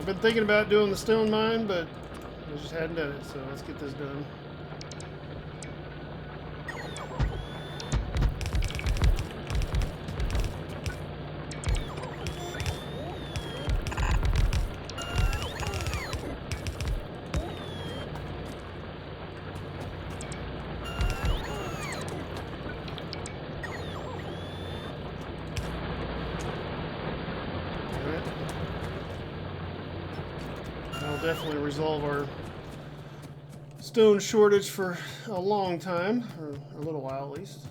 been thinking about doing the stone mine, but I just hadn't done it, so let's get this done. Definitely resolve our stone shortage for a long time, or a little while at least.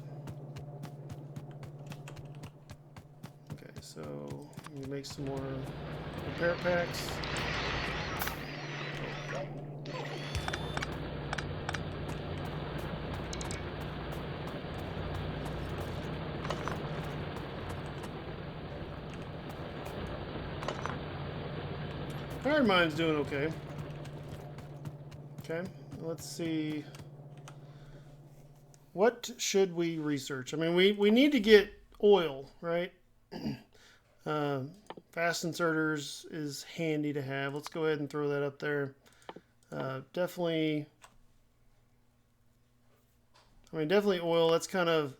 Okay, so we make some more repair packs. Iron mine's doing okay. Okay, let's see. What should we research? I mean, we need to get oil, right? Fast inserters is handy to have. Let's go ahead and throw that up there. Definitely. I mean, definitely oil. That's going to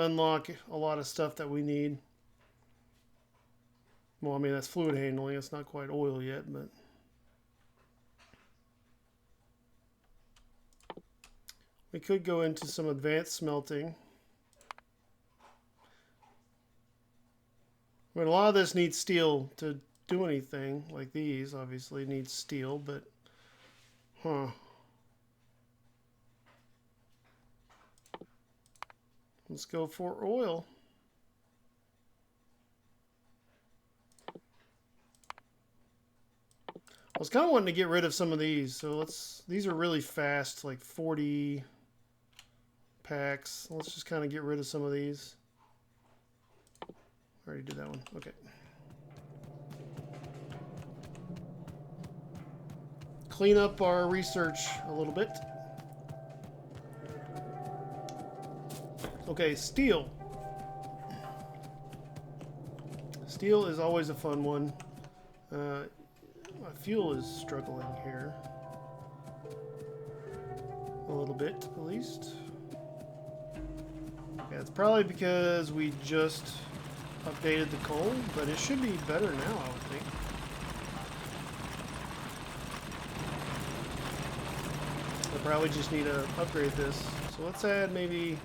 unlock a lot of stuff that we need. Well, I mean, that's fluid handling. It's not quite oil yet, but... we could go into some advanced smelting. I mean, a lot of this needs steel to do anything. Like these, obviously, need steel, but... Huh. Let's go for oil. I was kind of wanting to get rid of some of these, so these are really fast, like 40 packs. Let's just kind of get rid of some of these. I already did that one. Okay. Clean up our research a little bit. Okay, steel. Steel is always a fun one. My fuel is struggling here. A little bit, at least. Yeah, it's probably because we just updated the coal, but it should be better now, I would think. I probably just need to upgrade this. So let's add maybe...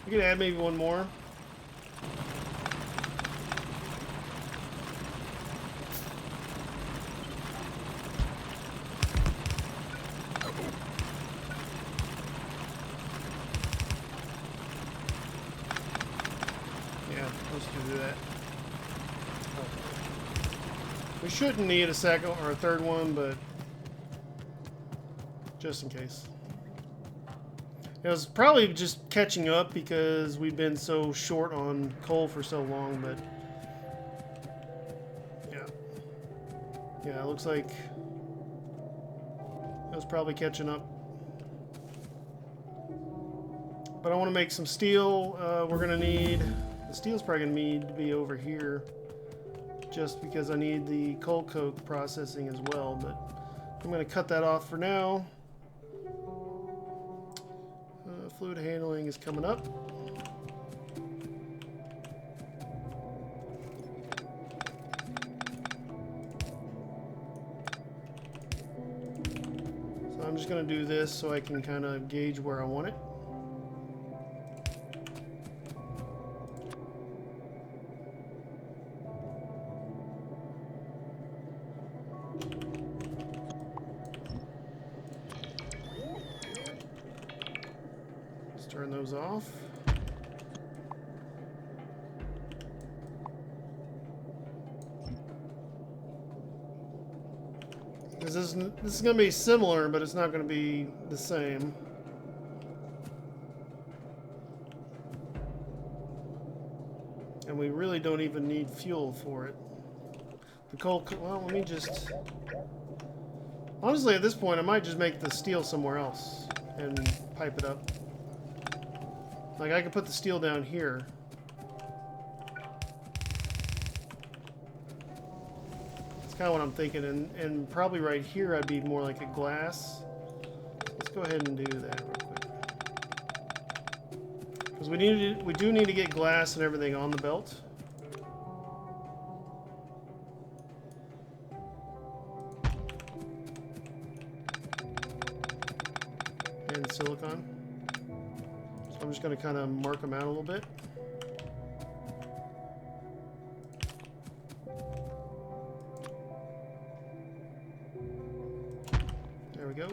we could add maybe one more. We shouldn't need a second or a third one, but just in case. It was probably just catching up because we've been so short on coal for so long, but yeah. Yeah, it looks like it was probably catching up. But I want to make some steel. We're going to need... the steel's probably going to need to be over here. Just because I need the coal coke processing as well, but I'm going to cut that off for now. Fluid handling is coming up. So I'm just going to do this so I can kind of gauge where I want it. Turn those off. Because this is going to be similar, but it's not going to be the same. And we really don't even need fuel for it. The coal, well, let me just... honestly, at this point, I might just make the steel somewhere else and pipe it up. Like, I could put the steel down here. kind of what I'm thinking, and probably right here I'd be more like a glass. Let's go ahead and do that real quick. Because we do need to get glass and everything on the belt. And silicon. So I'm just going to kind of mark them out a little bit. There we go.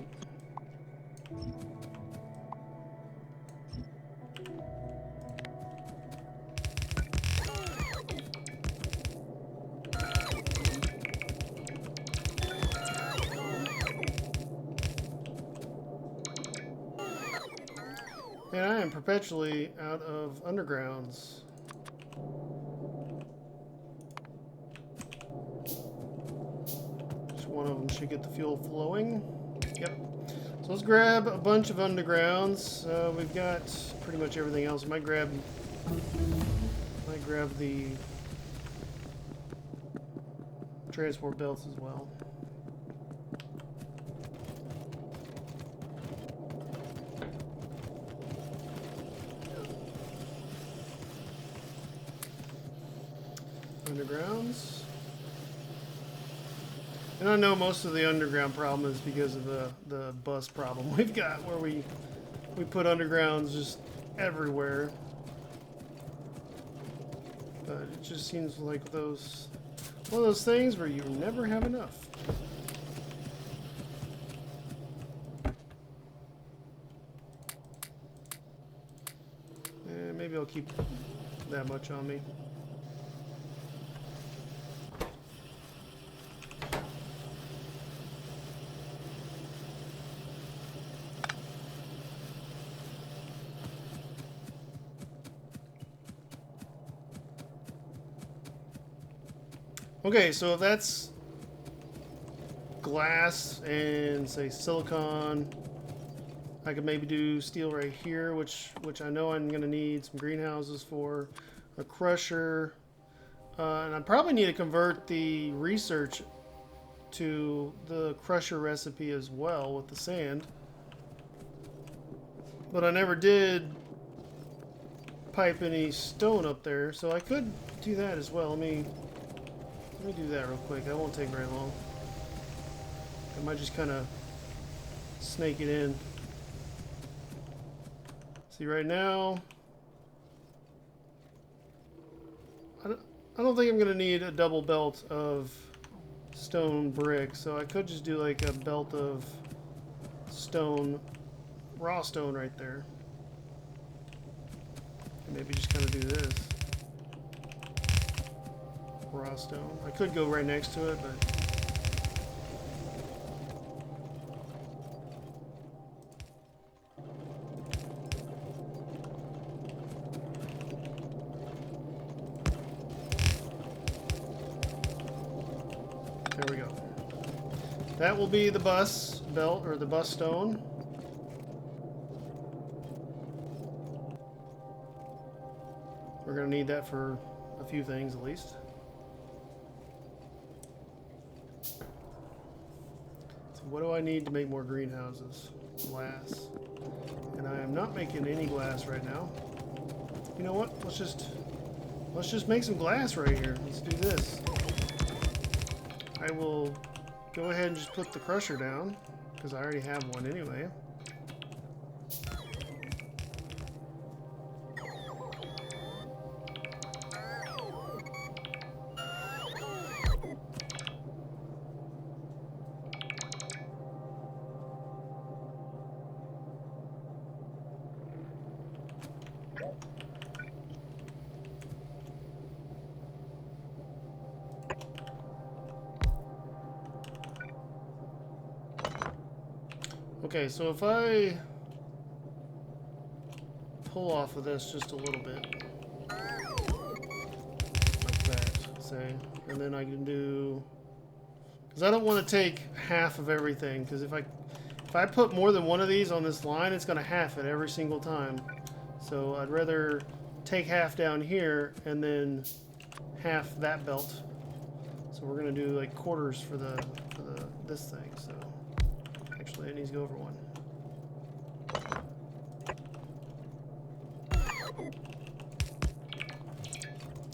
And I am perpetually out of undergrounds. Just one of them should get the fuel flowing. Yep. So let's grab a bunch of undergrounds. We've got pretty much everything else. Might grab the transport belts as well. Undergrounds. And I know most of the underground problem is because of the bus problem we've got, where we put undergrounds just everywhere. But it just seems like one of those things where you never have enough. And maybe I'll keep that much on me. Okay, so if that's glass and say silicon, I could maybe do steel right here, which I know I'm going to need some greenhouses for, a crusher, and I probably need to convert the research to the crusher recipe as well with the sand. But I never did pipe any stone up there, so I could do that as well. Let me do that real quick. That won't take very long. I might just kind of snake it in. See, right now, I don't think I'm going to need a double belt of stone brick, so I could just do like a belt of stone, raw stone right there. And maybe just kind of do this. Raw stone. I could go right next to it, but there we go. That will be the bus belt, or the bus stone. We're going to need that for a few things at least. What do I need to make more greenhouses? Glass. And I am not making any glass right now. You know what? Let's just make some glass right here. Let's do this. I will go ahead and just put the crusher down, because I already have one anyway. Okay, so if I pull off of this just a little bit, like that, say, and then I can do, because I don't want to take half of everything, because if I put more than one of these on this line, it's going to half it every single time. So I'd rather take half down here and then half that belt. So we're gonna do like quarters for this thing. So actually, it needs to go over one.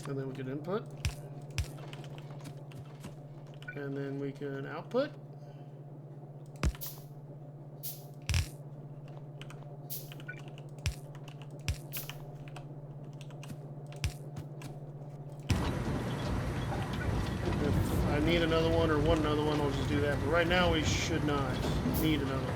And then we can input. And then we can output. If I need another one or want another one, I'll just do that. But right now we should not need another one.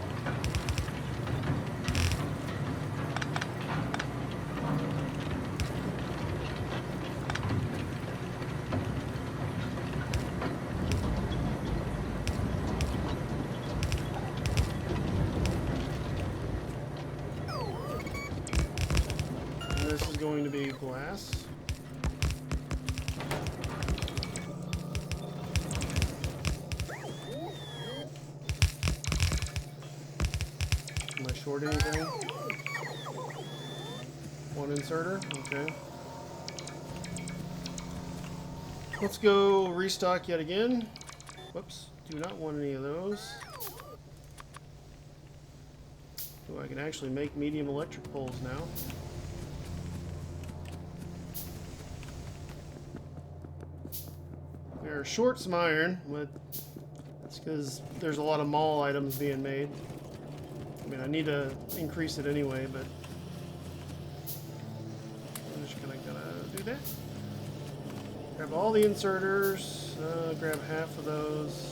This is going to be glass. Am I short anything? One inserter? Okay. Let's go restock yet again. Whoops. Do not want any of those. Oh, I can actually make medium electric poles now. We're short some iron, but that's because there's a lot of mall items being made. I mean, I need to increase it anyway, but I'm just gonna do that. Grab all the inserters, grab half of those.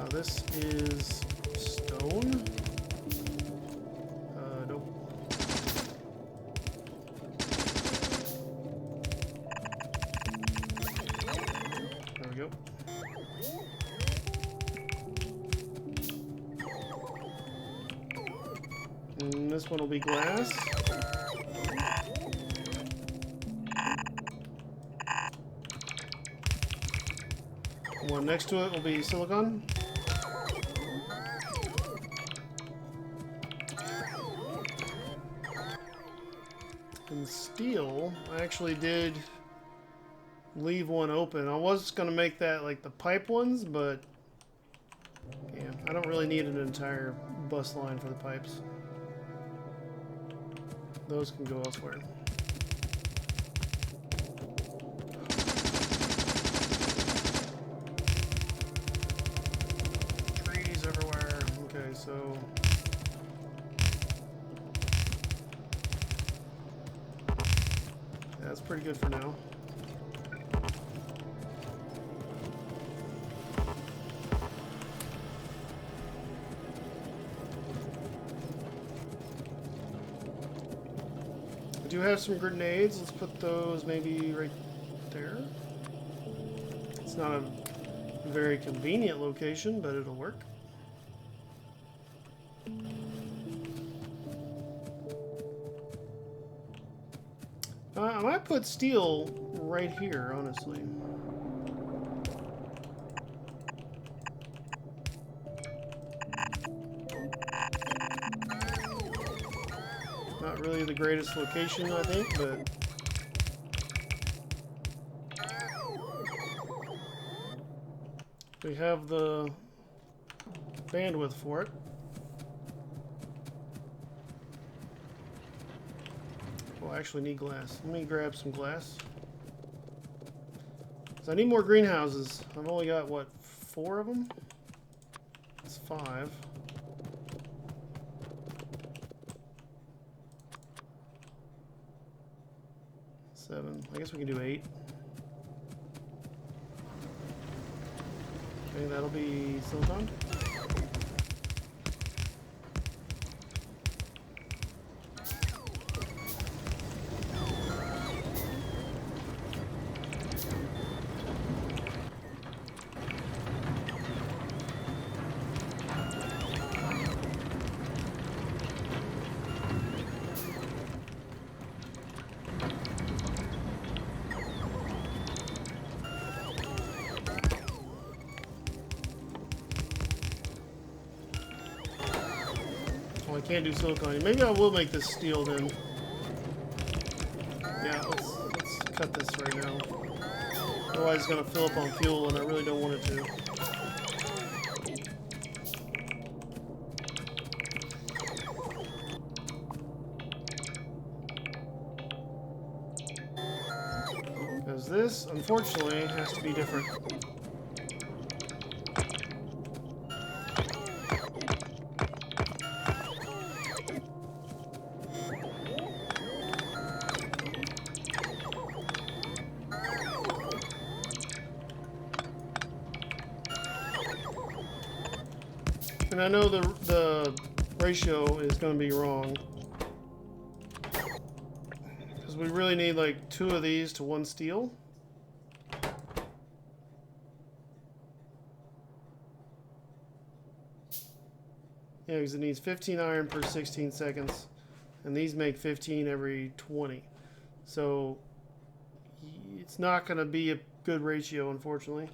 This is stone. Nope. There we go. And this one will be glass. One next to it will be silicon. And steel, I actually did leave one open. I was going to make that like the pipe ones, but yeah, I don't really need an entire bus line for the pipes. Those can go elsewhere. Trees everywhere. Okay, so that's pretty good for now. I do have some grenades. Let's put those maybe right there. It's not a very convenient location, but it'll work. I might put steel right here, honestly. Not really the greatest location, I think, but we have the bandwidth for it. Oh, I actually need glass. Let me grab some glass. So I need more greenhouses. I've only got, what, 4 of them? That's 5. I guess we can do 8. Okay, that'll be silicon. I can't do silicon. Maybe I will make this steel then. cut this right now. Otherwise it's going to fill up on fuel, and I really don't want it to. Because this, unfortunately, has to be different. And I know the ratio is going to be wrong. Because we really need like 2 of these to 1 steel. Yeah, because it needs 15 iron per 16 seconds. And these make 15 every 20. So it's not going to be a good ratio, unfortunately.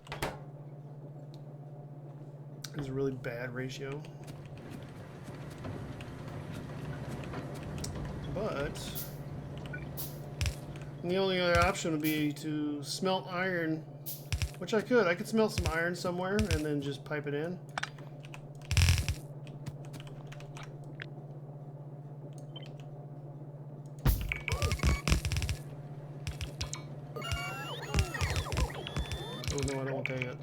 It's a really bad ratio. But the only other option would be to smelt iron, which I could. I could smelt some iron somewhere and then just pipe it in. Oh no, I don't want that yet.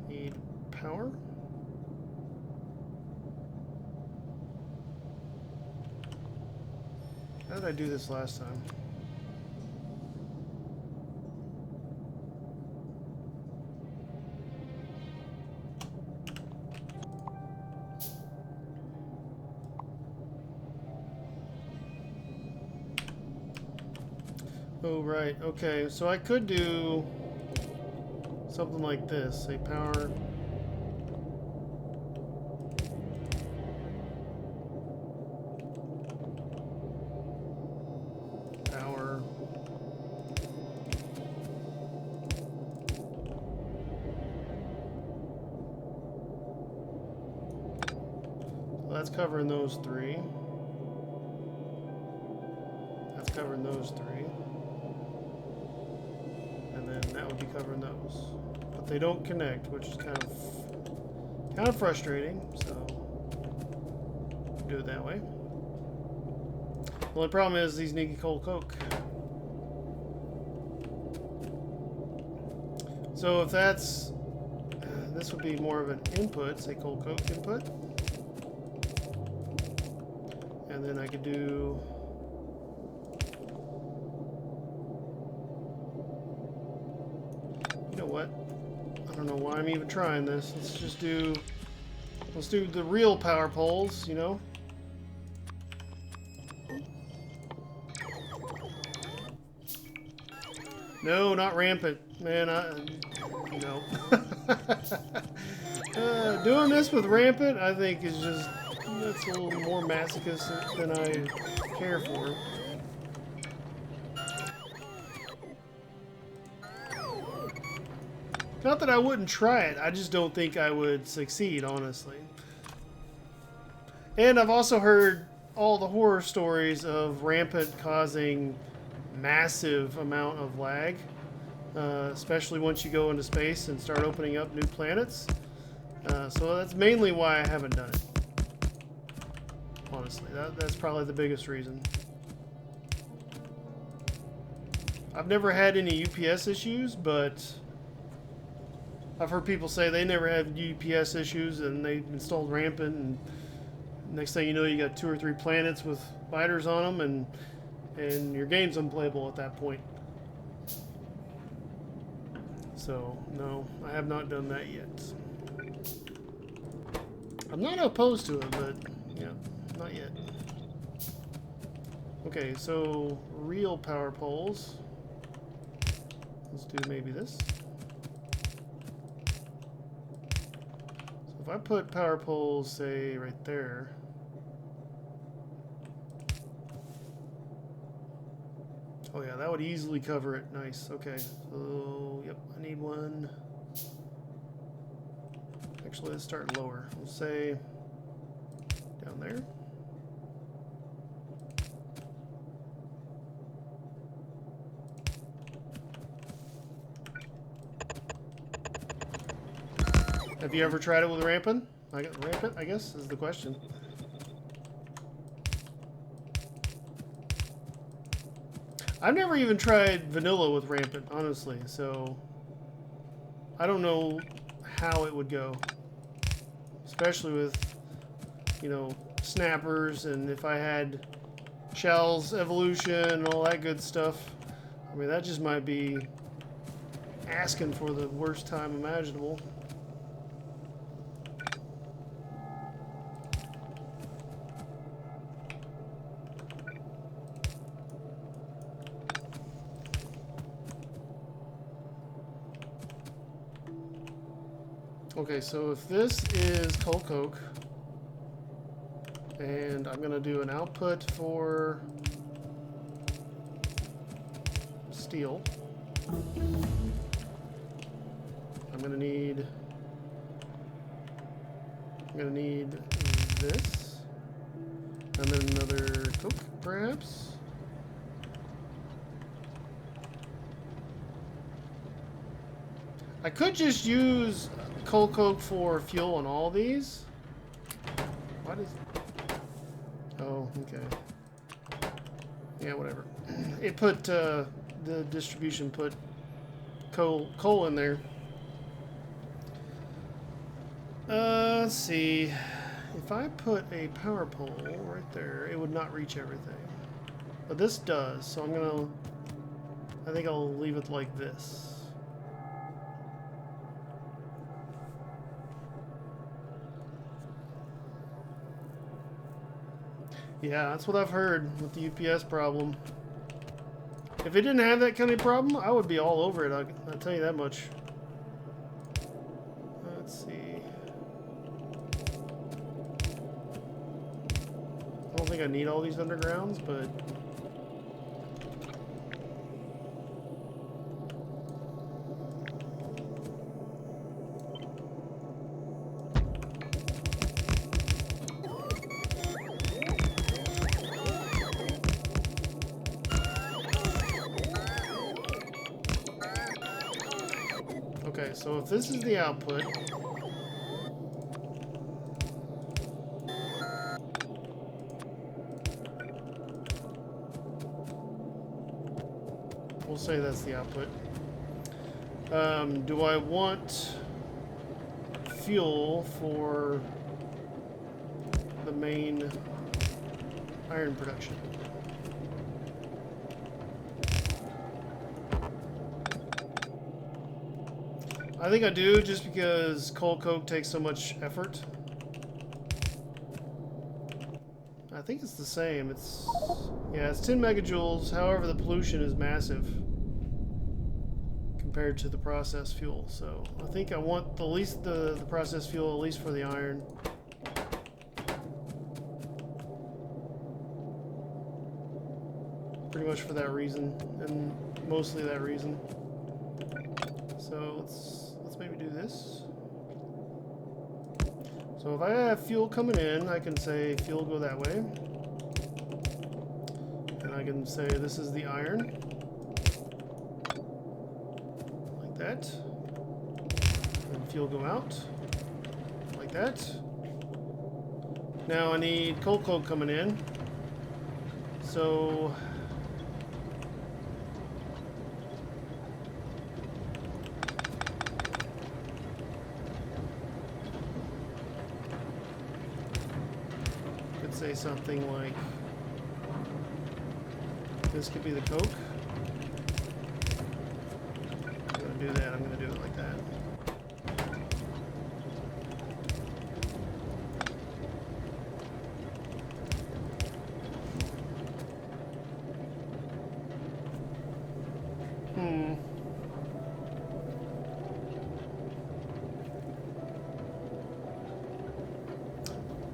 Need power. How did I do this last time? Oh, right. Okay, so I could do something like this. Say power. Power. Well, that's covering those 3. That's covering those 3. And then that would be covering those. But they don't connect, which is kind of frustrating, so do it that way. The only problem is these need coal coke. So if that's this would be more of an input, say coal coke input. And then I could do what? I don't know why I'm even trying this. Let's do the real power poles, you know? No, not rampant. Man, no. Doing this with rampant, I think is just, that's a little more masochist than I care for. Not that I wouldn't try it, I just don't think I would succeed, honestly. And I've also heard all the horror stories of rampant causing massive amount of lag, especially once you go into space and start opening up new planets. So that's mainly why I haven't done it. Honestly, that's probably the biggest reason. I've never had any UPS issues, but I've heard people say they never had UPS issues and they installed rampant, and next thing you know, you got 2 or 3 planets with fighters on them, and your game's unplayable at that point. So, no, I have not done that yet. I'm not opposed to it, but, yeah, not yet. Okay, so real power poles. Let's do maybe this. If I put power poles, say, right there. Oh yeah, that would easily cover it. Nice. Okay. So, yep, I need one. Actually, let's start lower. We'll say down there. Have you ever tried it with rampant? Rampant, I guess, is the question. I've never even tried vanilla with rampant, honestly, so I don't know how it would go. Especially with, you know, snappers, and if I had Schall's Evolution and all that good stuff. I mean, that just might be asking for the worst time imaginable. Okay, so if this is coal coke, and I'm gonna do an output for steel, I'm gonna need this, and then another coke, perhaps. I could just use coal coke for fuel on all these. What is? Oh, okay. Yeah, whatever. It put the distribution put coal in there. Let's see. If I put a power pole right there, it would not reach everything. But this does, so I think I'll leave it like this. Yeah, that's what I've heard with the UPS problem. If it didn't have that kind of problem, I would be all over it. I'll tell you that much. Let's see. I don't think I need all these undergrounds, but... Okay, so if this is the output, we'll say that's the output. Do I want fuel for the main iron production? I think I do, just because coal coke takes so much effort. I think it's the same. Yeah, it's 10 megajoules. However, the pollution is massive compared to the processed fuel. So I think I want the processed fuel, at least for the iron. Pretty much for that reason, and mostly that reason. So let's maybe do this. So if I have fuel coming in, I can say fuel go that way. And I can say this is the iron. Like that. And fuel go out. Like that. Now I need coal coke coming in. So... say something like this could be the coke. I'm going to do that. I'm going to do it like that.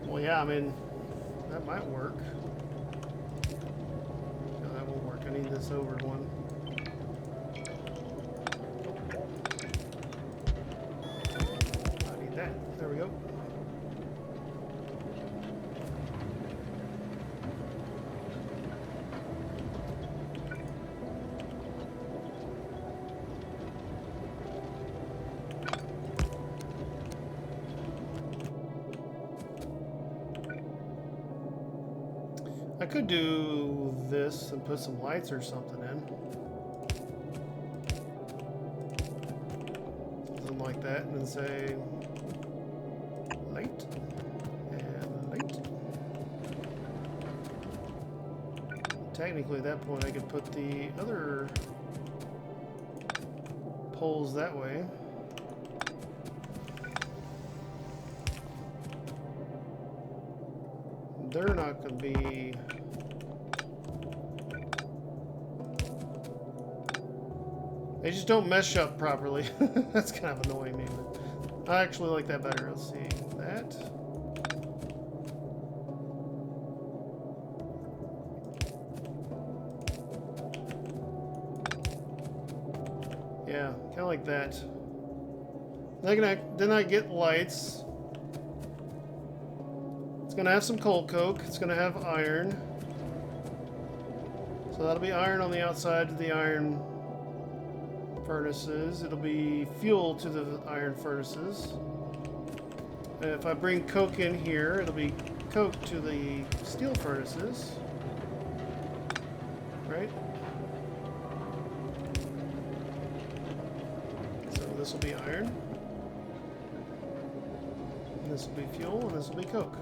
Well, yeah, I mean, that might work. No, that won't work. I need this over one. I need that. There we go. I could do this and put some lights or something in. Something like that, and then say light and light. Technically, at that point, I could put the other poles that way. They're not going to be... They just don't mesh up properly. That's kind of annoying me, but I actually like that better. Let's see. That. Yeah, kind of like that. Then I get lights. It's going to have some coal coke. It's going to have iron. So that'll be iron on the outside of the iron furnaces. It'll be fuel to the iron furnaces. And if I bring coke in here, it'll be coke to the steel furnaces. Right? So this will be iron. And this will be fuel, and this will be coke.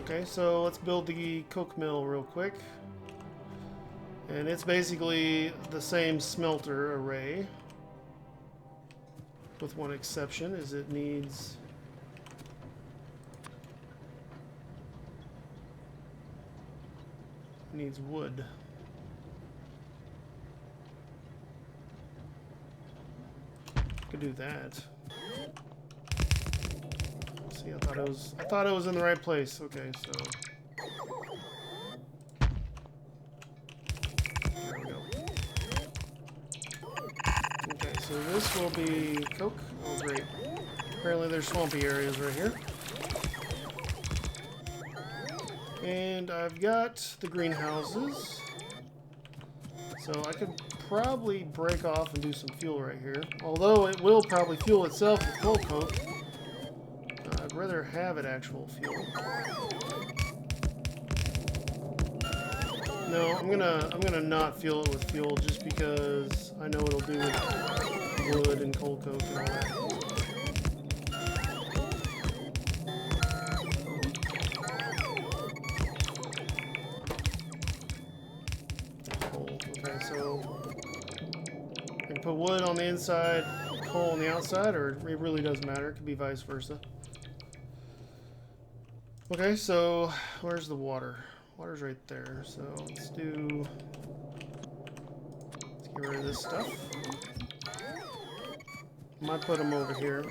Okay, so let's build the coke mill real quick. And it's basically the same smelter array, with one exception, is it needs wood. Could do that. See, I thought it was in the right place. Okay, so there we go. Okay, so this will be coke. Oh, great. Apparently there's swampy areas right here. And I've got the greenhouses. So I could probably break off and do some fuel right here. Although it will probably fuel itself with coal coke. I'd rather have it actual fuel. No, I'm gonna not fuel it with fuel just because I know it'll do with wood and coal coke and all that. Coal. Okay, so I can put wood on the inside, coal on the outside, or it really doesn't matter. It could be vice versa. Okay, so where's the water? Water's right there. So let's get rid of this stuff. Might put them over here.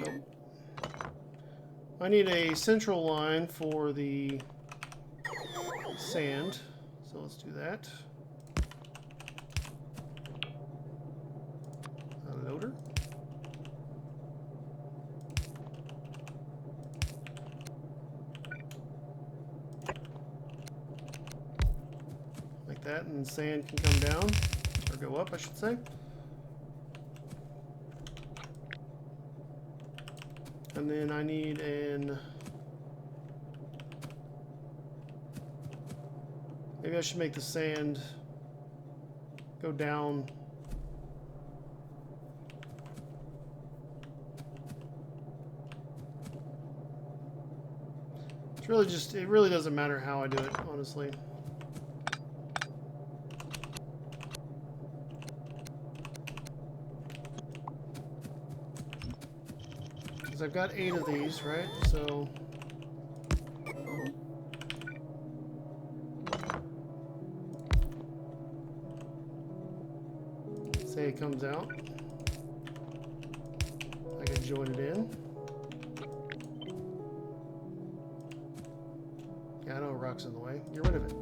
Nope. I need a central line for the sand, so let's do that. Loader. Like that, and sand can come down, or go up, I should say. And then I need an... Maybe I should make the sand go down. It's really just, it really doesn't matter how I do it, honestly. Because I've got 8 of these, right? So say it comes out. I can join it in. Yeah, I know a rock's in the way. Get rid of it.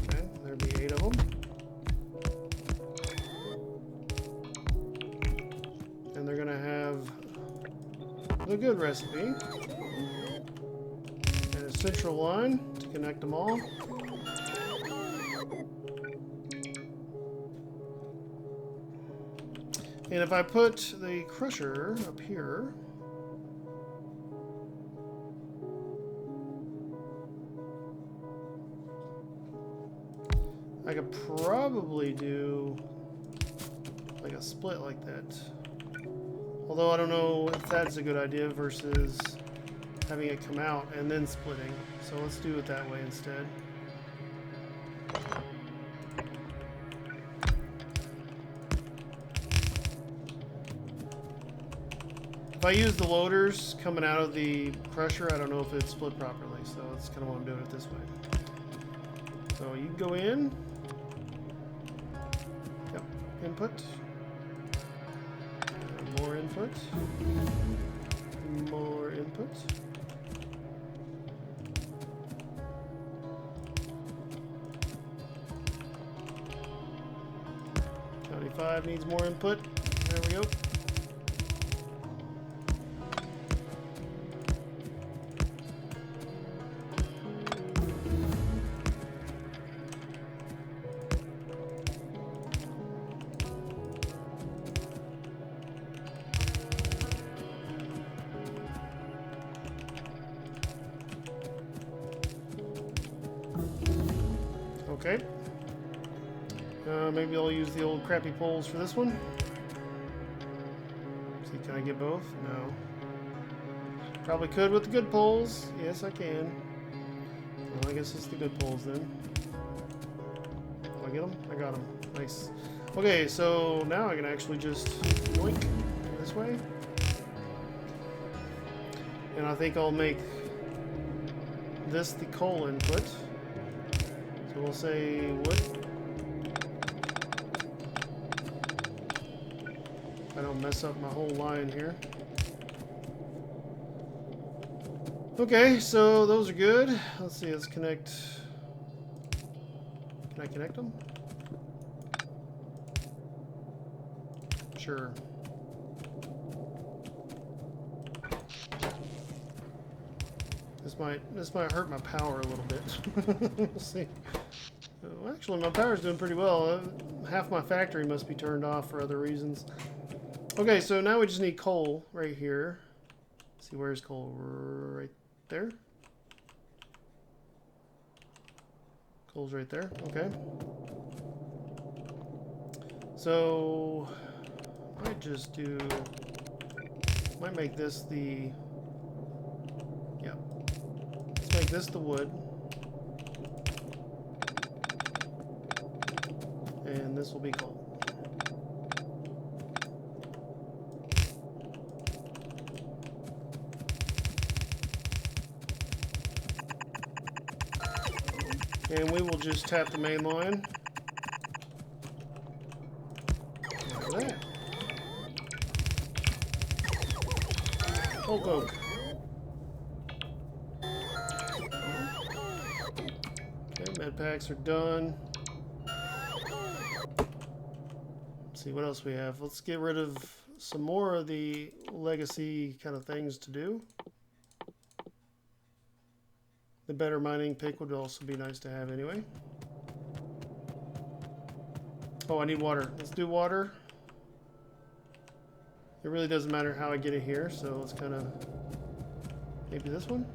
Okay, there'd be 8 of them. And they're gonna have the good recipe. And a central line to connect them all. And if I put the crusher up here, I could probably do like a split like that. Although I don't know if that's a good idea versus having it come out and then splitting. So let's do it that way instead. If I use the loaders coming out of the crusher, I don't know if it's split properly. So that's kind of why I'm doing it this way. So you can go in. Yep, input. More input. More input. $95 needs more input. There we go. Okay. Maybe I'll use the old crappy poles for this one. See, can I get both? No. Probably could with the good poles. Yes, I can. Well, I guess it's the good poles then. Did I get them? I got them. Nice. Okay, so now I can actually just yoink this way. And I think I'll make this the coal input. So we'll say wood. I don't mess up my whole line here. Okay, so those are good. Let's see, let's connect. Can I connect them? Sure. This might hurt my power a little bit. We'll see. Well, actually, my power's doing pretty well. Half my factory must be turned off for other reasons. Okay, so now we just need coal right here. Let's see, where's coal? Right there. Coal's right there. Okay. So I might just do. Might make this the. Yeah. Let's make this the wood. And this will be coal. And we will just tap the main line. Look at that. Oak. Okay, med packs are done. Let's see what else we have. Let's get rid of some more of the legacy kind of things to do. The better mining pick would also be nice to have anyway. Oh, I need water. Let's do water. It really doesn't matter how I get it here, so let's kind of maybe this one.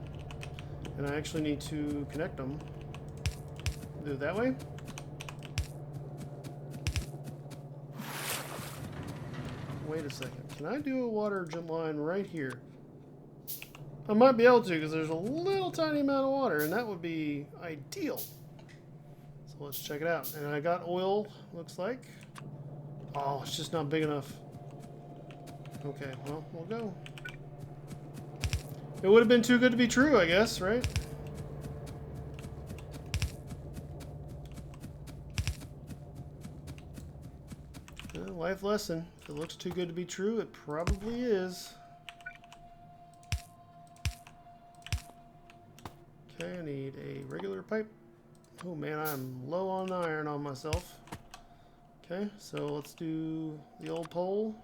And I actually need to connect them. Do it that way. Wait a second. Can I do a water jump line right here? I might be able to because there's a little tiny amount of water, and that would be ideal. So let's check it out. And I got oil, looks like. Oh, it's just not big enough. Okay, well, we'll go. It would have been too good to be true, I guess, right? Life lesson. If it looks too good to be true, it probably is. Okay, I need a regular pipe. Oh man, I'm low on iron on myself. Okay, so let's do the old pole.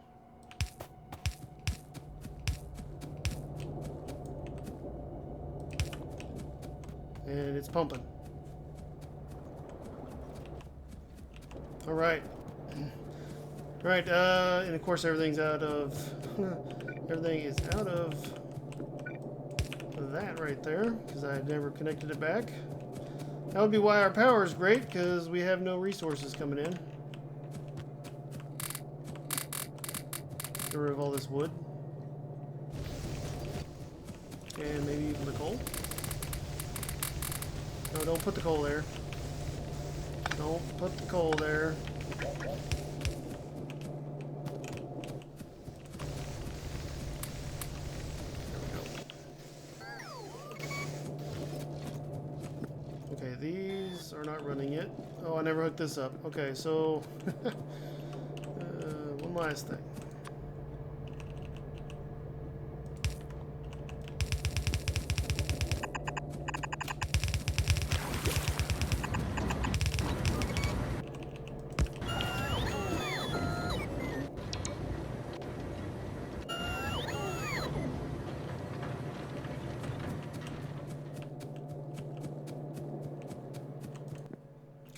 And it's pumping. Alright. Alright, and of course everything's out of... everything is out of that right there, because I never connected it back. That would be why our power is great, because we have no resources coming in. Get rid of all this wood. And maybe even the coal. No, don't put the coal there. Don't put the coal there. Okay, these are not running yet. Oh, I never hooked this up. Okay, so one last thing.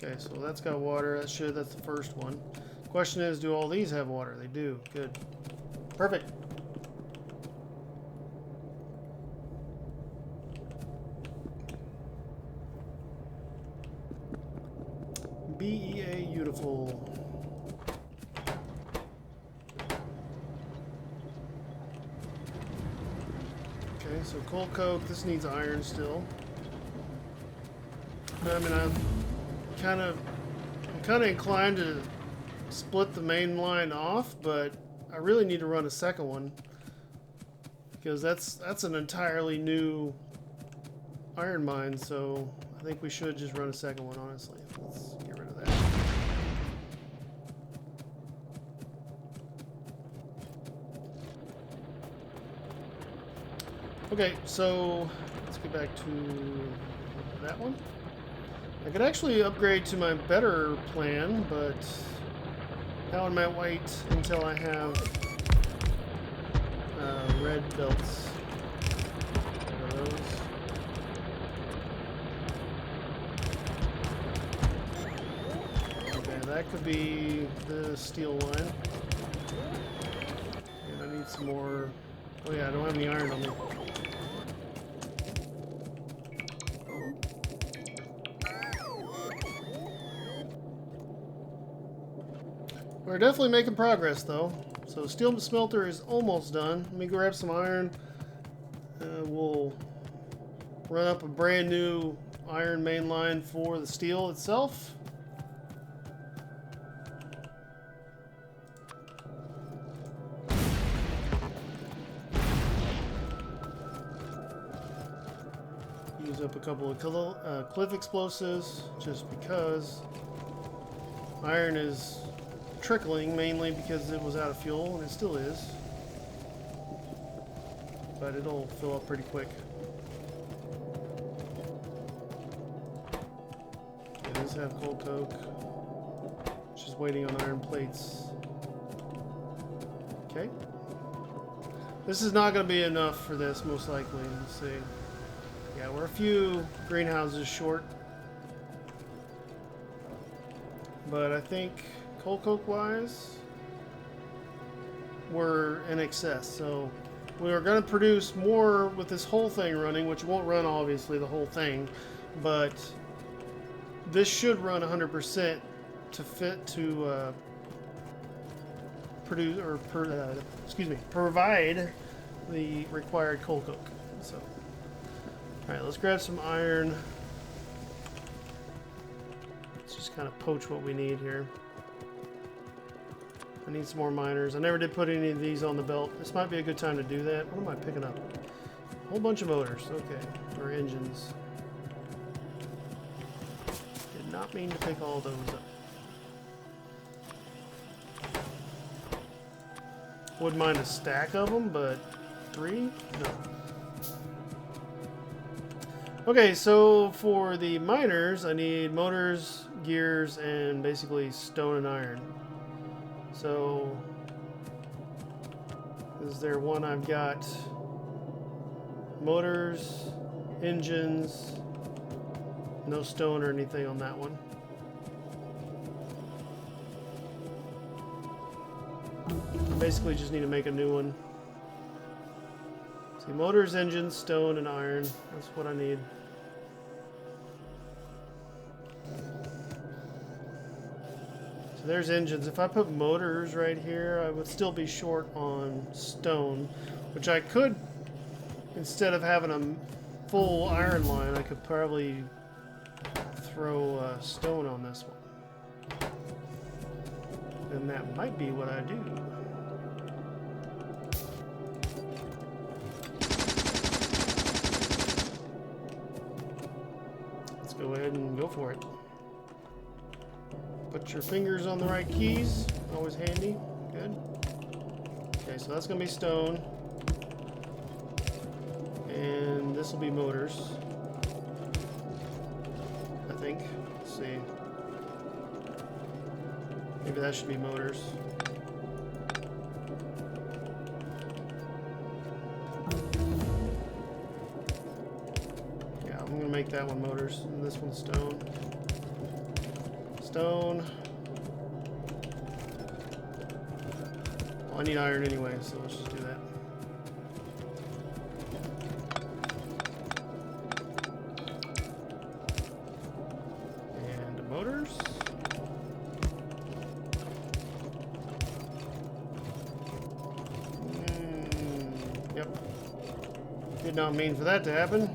Okay, so that's got water. That's the first one. Question is, do all these have water? They do. Good. Perfect. BEA beautiful. Okay, so coal coke. This needs iron still. I mean, I'm kind of inclined to split the main line off, but I really need to run a second one because that's an entirely new iron mine, so I think we should just run a second one, honestly. Let's get rid of that. Okay, so let's get back to that one. I could actually upgrade to my better plan, but that one might wait until I have red belts. What are those? Okay, that could be the steel line. And I need some more. Oh yeah, I don't have any iron on me. We're definitely making progress, though. So steel smelter is almost done. Let me grab some iron. We'll run up a brand new iron main line for the steel itself. Use up a couple of cliff explosives just because iron is trickling, mainly because it was out of fuel, and it still is. But it'll fill up pretty quick. Okay, these have coal coke. Just waiting on iron plates. Okay. This is not going to be enough for this, most likely. Let's see. Yeah, we're a few greenhouses short. But I think coal coke wise, we're in excess. So we are going to produce more with this whole thing running, which won't run obviously the whole thing, but this should run 100% to fit to produce or provide the required coal coke. So, all right, let's grab some iron. Let's just kind of poach what we need here. I need some more miners. I never did put any of these on the belt. This might be a good time to do that. What am I picking up? A whole bunch of motors. Okay. Or engines. Did not mean to pick all those up. Wouldn't mind a stack of them, but 3? No. Okay, so for the miners, I need motors, gears, and basically stone and iron. So, is there one I've got? Motors, engines, no stone or anything on that one. I basically just need to make a new one. See, motors, engines, stone, and iron. That's what I need. So there's engines. If I put motors right here, I would still be short on stone, which I could, instead of having a full iron line, I could probably throw stone on this one. And that might be what I do. Let's go ahead and go for it. Put your fingers on the right keys. Always handy. Good. Okay, so that's going to be stone. And this will be motors. I think. Let's see. Maybe that should be motors. Yeah, I'm going to make that one motors. And this one stone. Stone. Well, I need iron anyway, so let's just do that. And motors. Yep. Did not mean for that to happen.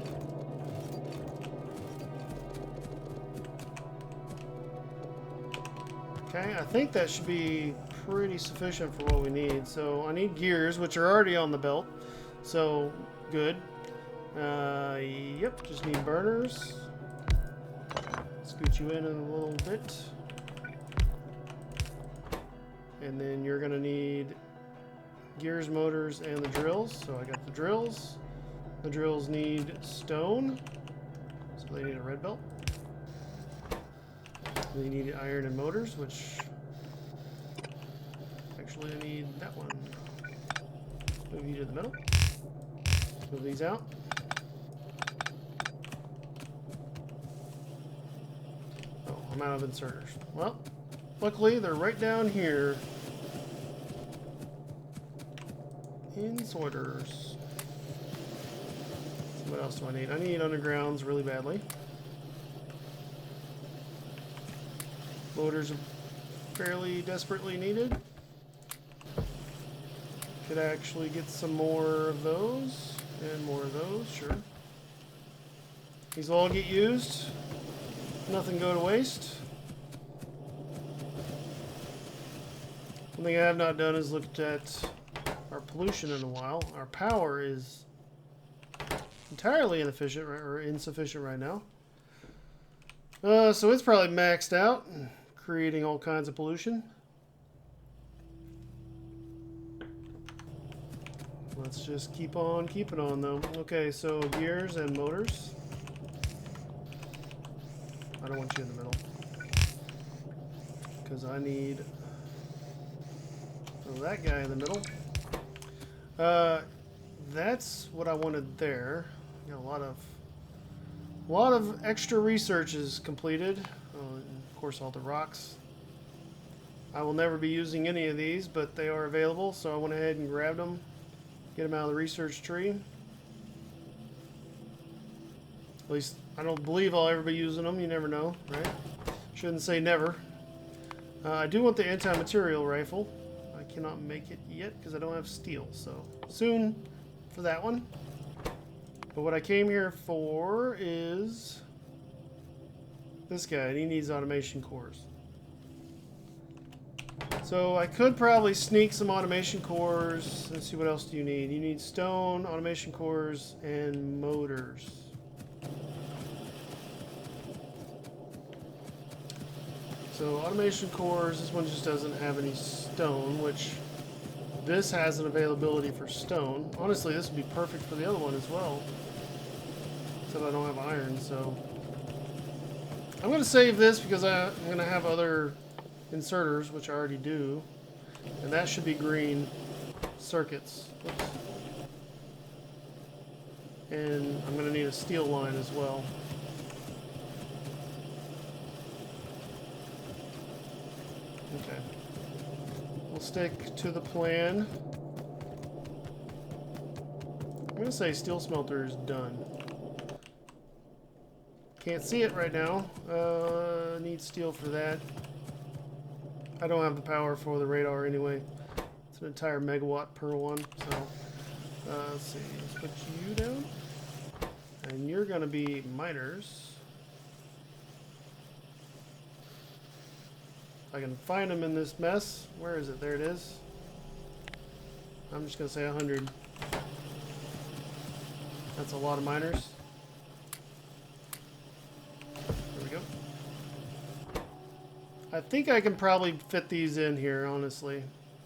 Okay, I think that should be pretty sufficient for what we need. So I need gears, which are already on the belt. So, good. Yep, just need burners. Scoot you in a little bit. And then you're going to need gears, motors, and the drills. So I got the drills. The drills need stone. So they need a red belt. They need iron and motors, which actually I need that one. Move you to the middle. Move these out. Oh, I'm out of inserters. Well, luckily they're right down here. Inserters. What else do I need? I need undergrounds really badly. Motors are fairly desperately needed. Could actually get some more of those and more of those, sure. These all get used. Nothing go to waste. One thing I have not done is looked at our pollution in a while. Our power is entirely inefficient or insufficient right now. So it's probably maxed out, creating all kinds of pollution. Let's just keep on keeping on though. Okay, so gears and motors. I don't want you in the middle, because I need that guy in the middle. That's what I wanted there. Got a lot of extra research is completed. And of course, all the rocks. I will never be using any of these, but they are available, so I went ahead and grabbed them, get them out of the research tree. At least I don't believe I'll ever be using them. You never know, right? Shouldn't say never. I do want the anti-material rifle. I cannot make it yet because I don't have steel, so soon for that one. But what I came here for is this guy, and he needs automation cores. So I could probably sneak some automation cores. Let's see, what else do you need? You need stone, automation cores, and motors. So automation cores, this one just doesn't have any stone, which this has an availability for stone. Honestly, this would be perfect for the other one as well. Except I don't have iron, so... I'm going to save this because I'm going to have other inserters, which I already do. And that should be green circuits. Oops. And I'm going to need a steel line as well. Okay. We'll stick to the plan. I'm going to say steel smelter is done. Can't see it right now. Need steel for that. I don't have the power for the radar anyway. It's an entire megawatt per one. So, let's see. Let's put you down. And you're going to be miners. I can find them in this mess. Where is it? There it is. I'm just going to say 100. That's a lot of miners. There we go. I think I can probably fit these in here, honestly.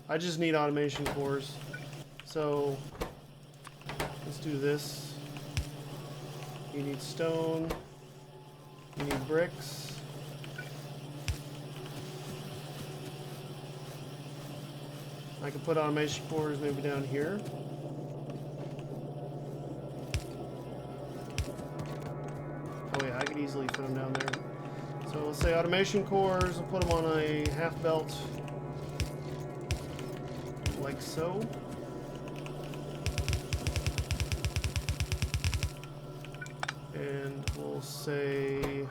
I just need automation cores. So, let's do this. You need stone. You need bricks. I can put automation cores maybe down here. Oh yeah, I could easily fit them down there. So let's say automation cores, and put them on a half belt, like so. And we'll say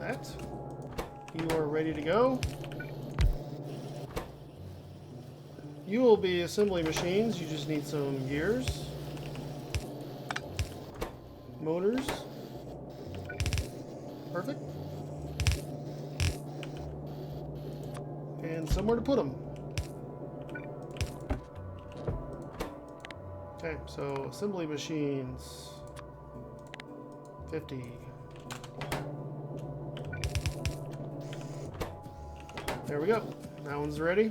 that. You are ready to go. You will be assembly machines. You just need some gears, motors. Perfect. And somewhere to put them. Okay, so assembly machines. 50. There we go. That one's ready.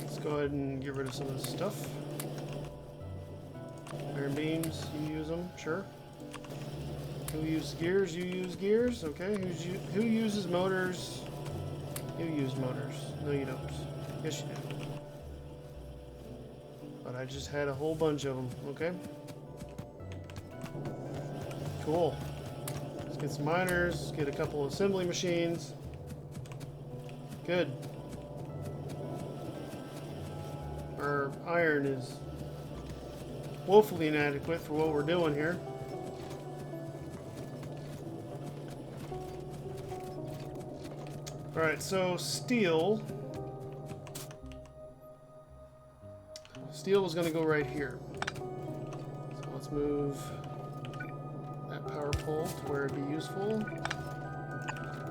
Let's go ahead and get rid of some of this stuff. Iron beams, you use them, sure. Who uses gears? You use gears. Okay. Who uses motors? You use motors. No, you don't. Yes, you do. But I just had a whole bunch of them. Okay. Cool. Let's get some miners. Get a couple of assembly machines. Good. Our iron is woefully inadequate for what we're doing here. Alright, so steel. Steel is going to go right here. So let's move that power pole to where it'd be useful.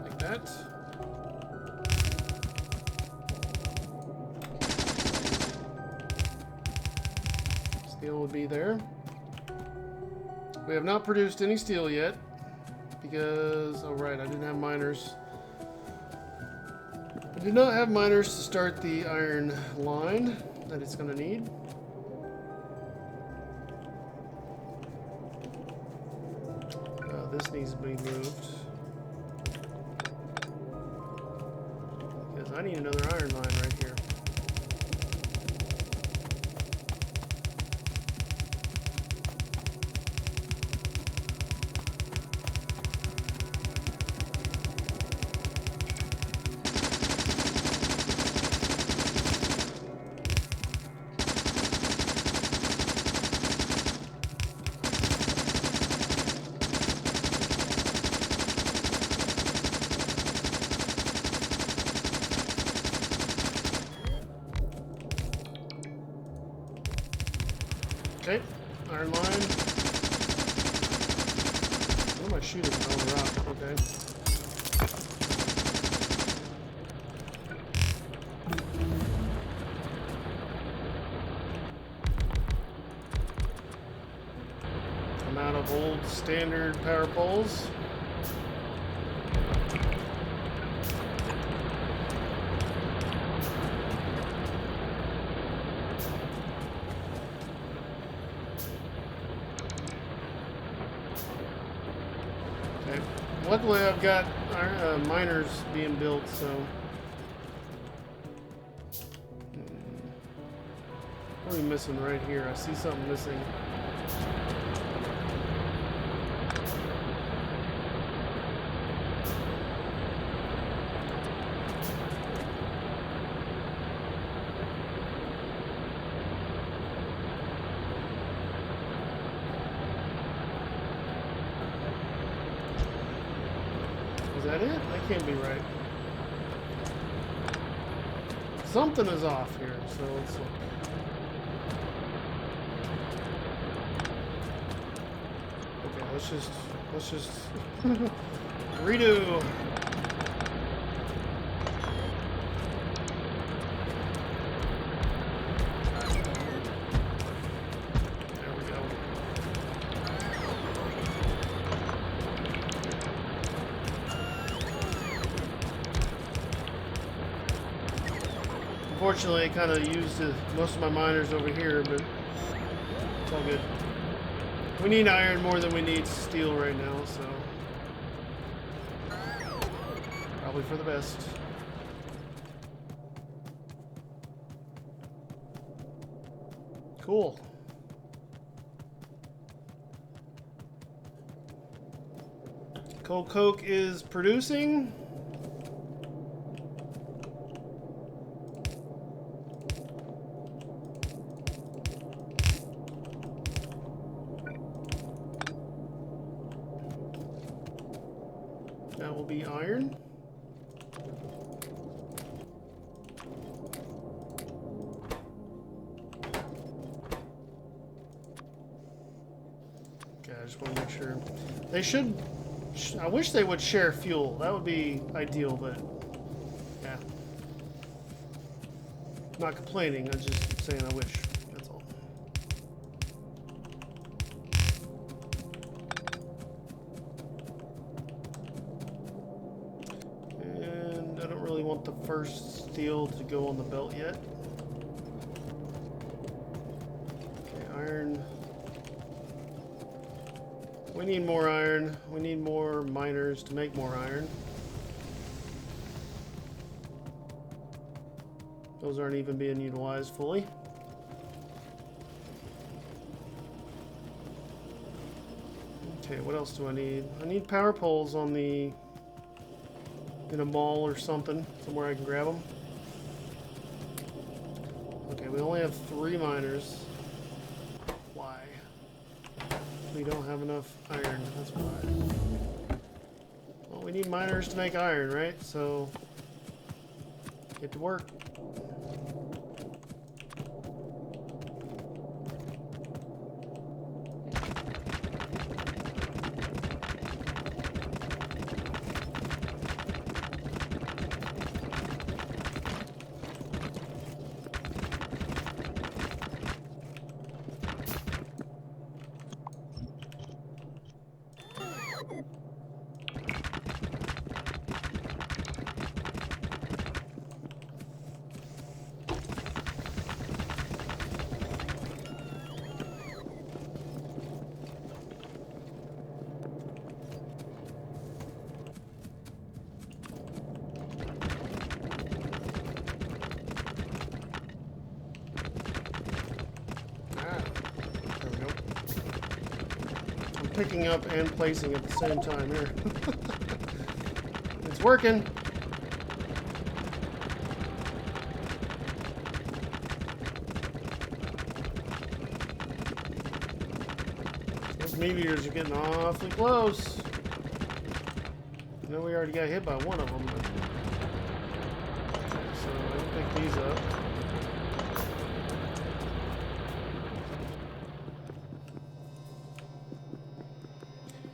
Like that. Steel would be there. We have not produced any steel yet because, oh right, I didn't have miners. I did not have miners to start the iron line that it's going to need. This needs to be moved because I need another iron line right here. Okay, iron line. What am I shooting? Oh, the rock. Okay. I'm out of old standard power poles. Luckily, I've got miners being built, so. What are we missing right here? I see something missing. Is that it? That can't be right. Something is off here, so let's look. Okay, let's just redo. There we go. Unfortunately, I kind of used most of my miners over here, but it's all good. We need iron more than we need steel right now, so probably for the best. Cool. Coal coke is producing. That will be iron. Okay, I just want to make sure. They should. I wish they would share fuel. That would be ideal, but yeah. Not complaining. I'm just saying I wish. That's all. And I don't really want the first steel to go on the belt yet. Okay, iron. We need more iron. We need more miners to make more iron. Those aren't even being utilized fully. Okay, what else do I need? I need power poles on the... in a mall or something. Somewhere I can grab them. Okay, we only have 3 miners. Why? We don't have enough iron. That's why. Well, we need miners to make iron, right? So... get to work. Picking up and placing at the same time here. It's working. Those meteors are getting awfully close. I know we already got hit by one of them, but... okay, so I'll pick these up.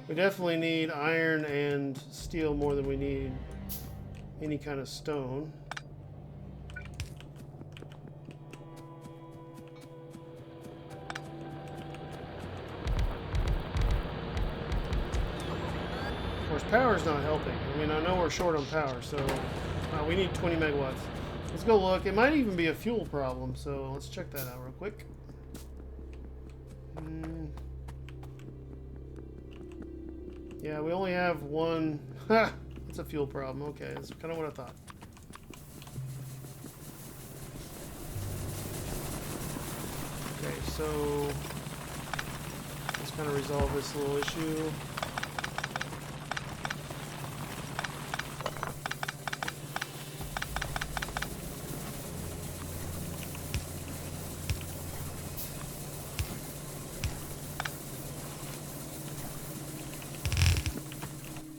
We definitely need iron and steel more than we need any kind of stone. Of course, power's not helping. I mean, I know we're short on power, so we need 20 megawatts. Let's go look. It might even be a fuel problem, so let's check that out real quick. Yeah, we only have one. Ha! That's a fuel problem. Okay, that's kind of what I thought. Okay, so let's kind of resolve this little issue.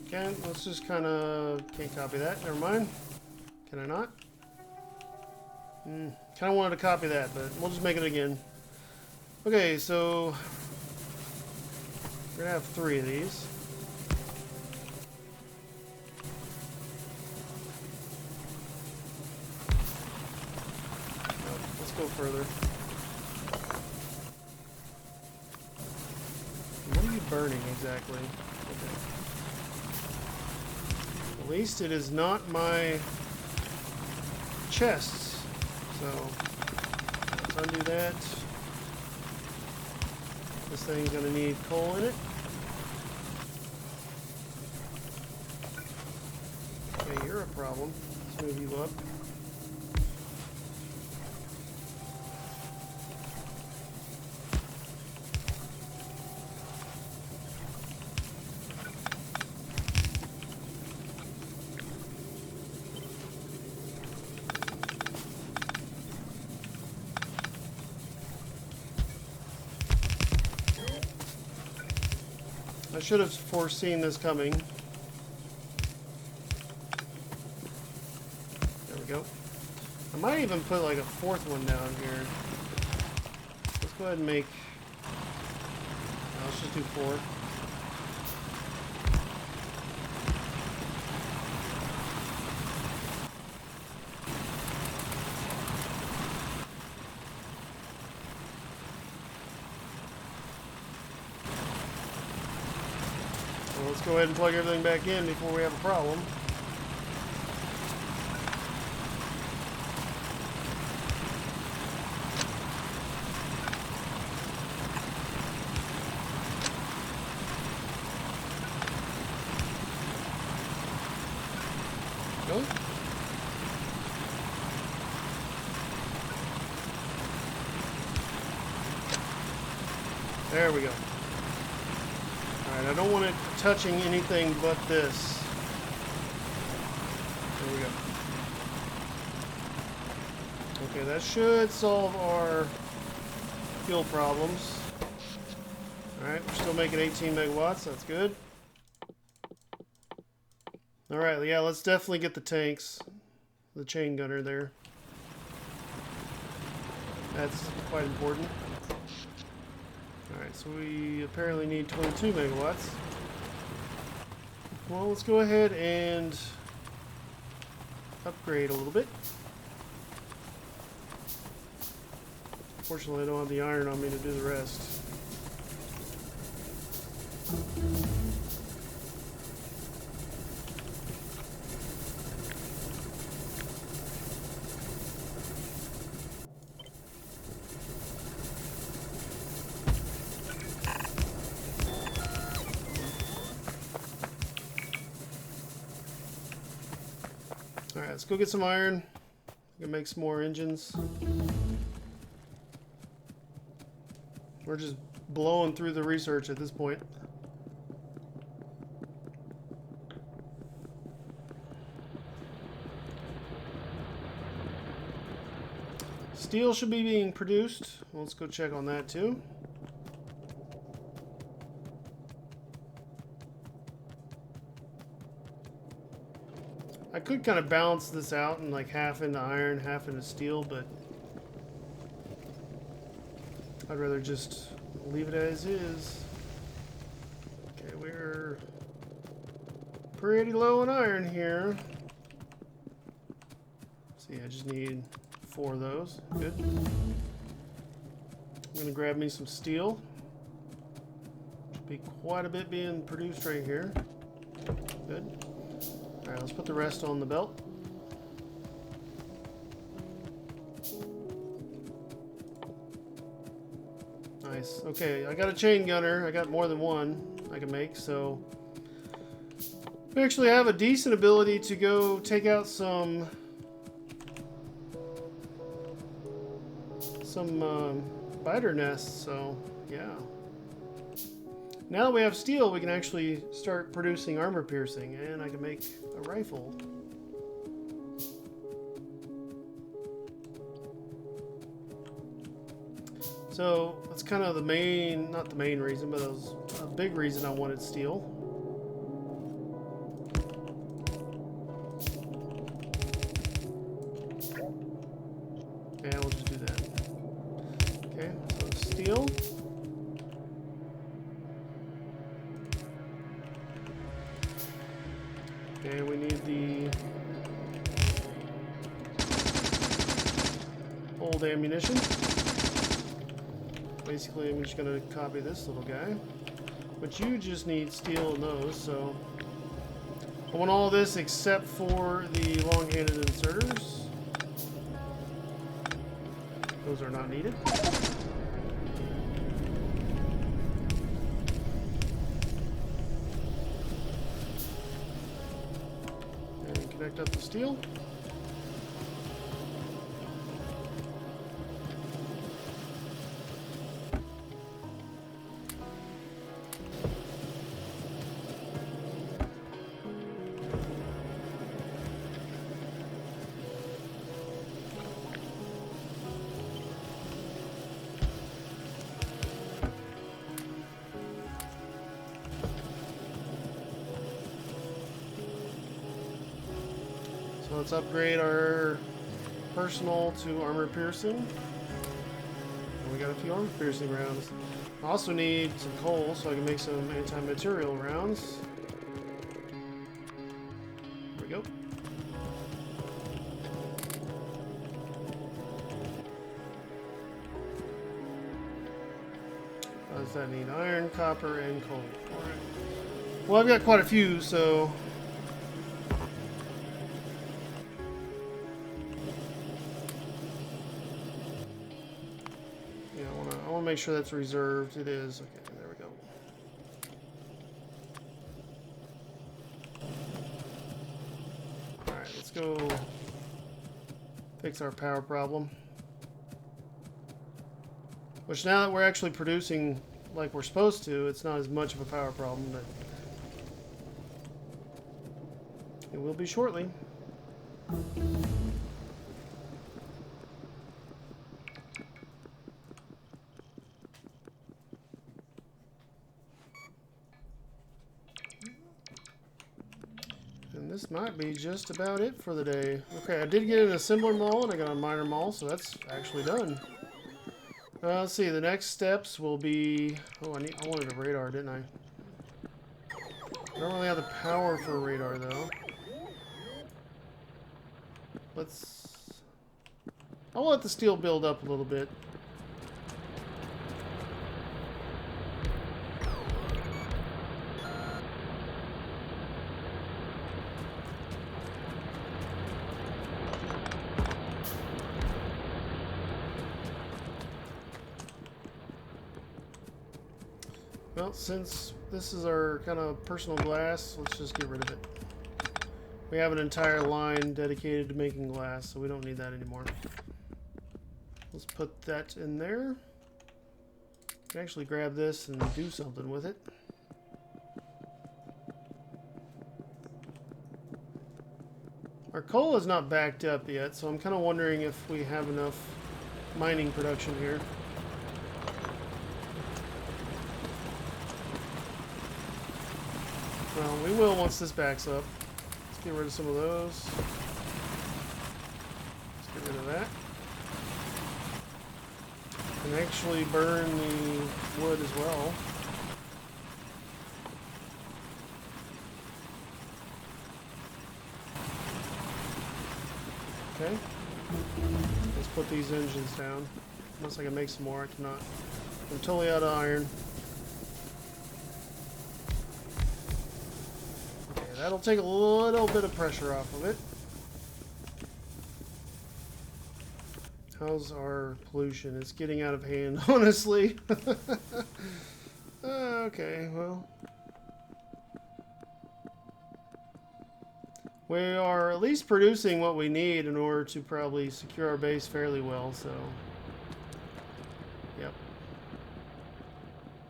Okay, let's just kind of... Can't copy that. Never mind. Can I not? Kind of wanted to copy that, but we'll just make it again. Okay, so we're gonna have 3 of these. Oh, let's go further. What are you burning exactly? Okay. At least it is not my chests. So let's undo that. This thing's gonna need coal in it. Okay, you're a problem. Let's move you up. I should have foreseen this coming. There we go. I might even put like a 4th one down here. Let's go ahead and make... let's just do 4. Let's go ahead and plug everything back in before we have a problem. Go. There we go. Alright, I don't want it touching anything but this. There we go. Okay, that should solve our fuel problems. Alright, we're still making 18 megawatts. That's good. Alright, yeah, let's definitely get the tanks. The chain gunner there. That's quite important. Alright, so we apparently need 22 megawatts. Well, let's go ahead and upgrade a little bit. Fortunately, I don't have the iron on me to do the rest. Alright, let's go get some iron. We can make some more engines. We're just blowing through the research at this point. Steel should be being produced. Well, let's go check on that too. I could kind of balance this out and like half into iron, half into steel, but I'd rather just leave it as is. Okay, we're pretty low on iron here. See, I just need 4 of those. Good. I'm gonna grab me some steel. Should be quite a bit being produced right here. Good. Alright, let's put the rest on the belt. Nice. Okay, I got a chain gunner. I got more than one I can make, so We actually have a decent ability to go take out some spider nests, so yeah. Now that we have steel, we can actually start producing armor piercing, and I can make a rifle. So that's kind of the main, not the main reason, but it was a big reason I wanted steel. And we'll just do that. Okay, so steel. Okay, we need the old ammunition. Basically, I'm just going to copy this little guy. But you just need steel in those, so I want all this except for the long-handed inserters. Those are not needed. And connect up the steel. So let's upgrade our personal to armor piercing. And we got a few armor piercing rounds. I also need some coal so I can make some anti-material rounds. There we go. What does that need? Iron, copper, and coal. Alright. Well, I've got quite a few, so make sure that's reserved. It is. Okay, there we go. Alright, let's go fix our power problem. Which now that we're actually producing like we're supposed to, it's not as much of a power problem, but it will be shortly. This might be just about it for the day. Okay, I did get an assembler mall and I got a miner mall, so that's actually done. Let's see, the next steps will be... Oh, I wanted a radar, didn't I? I don't really have the power for a radar, though. I'll let the steel build up a little bit. Well, since this is our kind of personal glass, let's just get rid of it. We have an entire line dedicated to making glass, so we don't need that anymore. Let's put that in there. I can actually grab this and do something with it. Our coal is not backed up yet, so I'm kind of wondering if we have enough mining production here. Well, we will once this backs up. Let's get rid of some of those. Let's get rid of that. And actually burn the wood as well. Okay. Let's put these engines down. Unless I can make some more, I cannot. I'm totally out of iron. That'll take a little bit of pressure off of it. How's our pollution? It's getting out of hand, honestly. Okay, well. We are at least producing what we need in order to probably secure our base fairly well, so... Yep.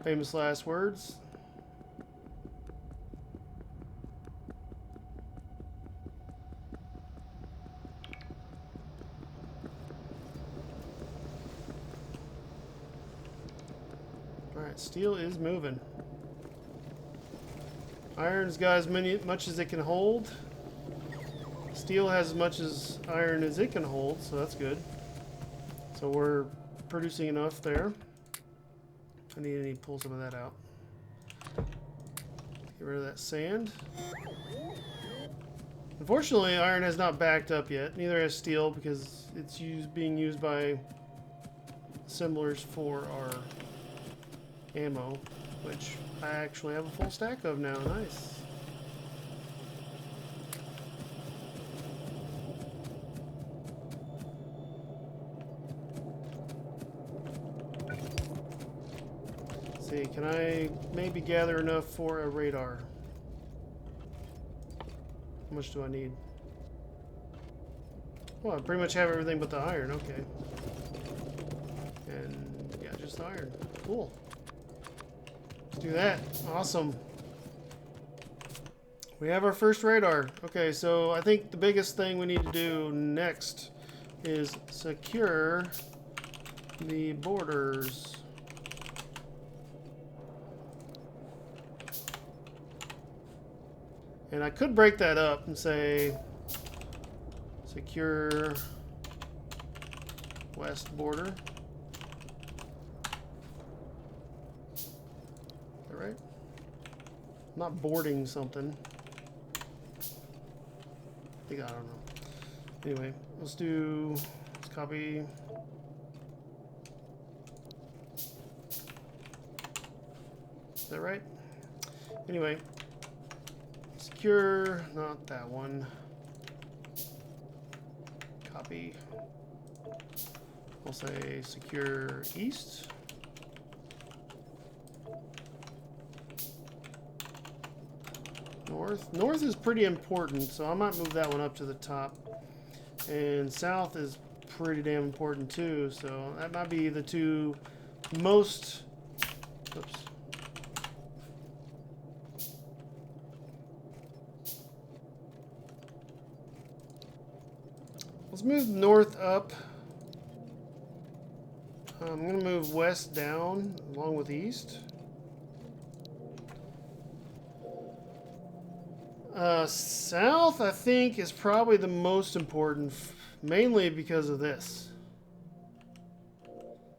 Famous last words. Alright, steel is moving. Iron's got as much as it can hold. Steel has as much as iron as it can hold, so that's good. So we're producing enough there. I need to pull some of that out. Get rid of that sand. Unfortunately, iron has not backed up yet. Neither has steel because it's being used by assemblers for our ammo, which I actually have a full stack of now. Nice. Let's see, can I maybe gather enough for a radar? How much do I need? Well, I pretty much have everything but the iron. Okay. And yeah, just the iron. Cool. Let's do that. Awesome. We have our first radar. Okay, so I think the biggest thing we need to do next is secure the borders. And I could break that up and say secure west border. Is that right? I'm not boarding something. I don't know. Anyway, let's copy. Is that right? Anyway. Secure, not that one. Copy. We'll say secure east. North. North is pretty important, so I might move that one up to the top. And south is pretty damn important too, so that might be the two most... Oops. Let's move north up. I'm going to move west down along with east. South, I think, is probably the most important, mainly because of this.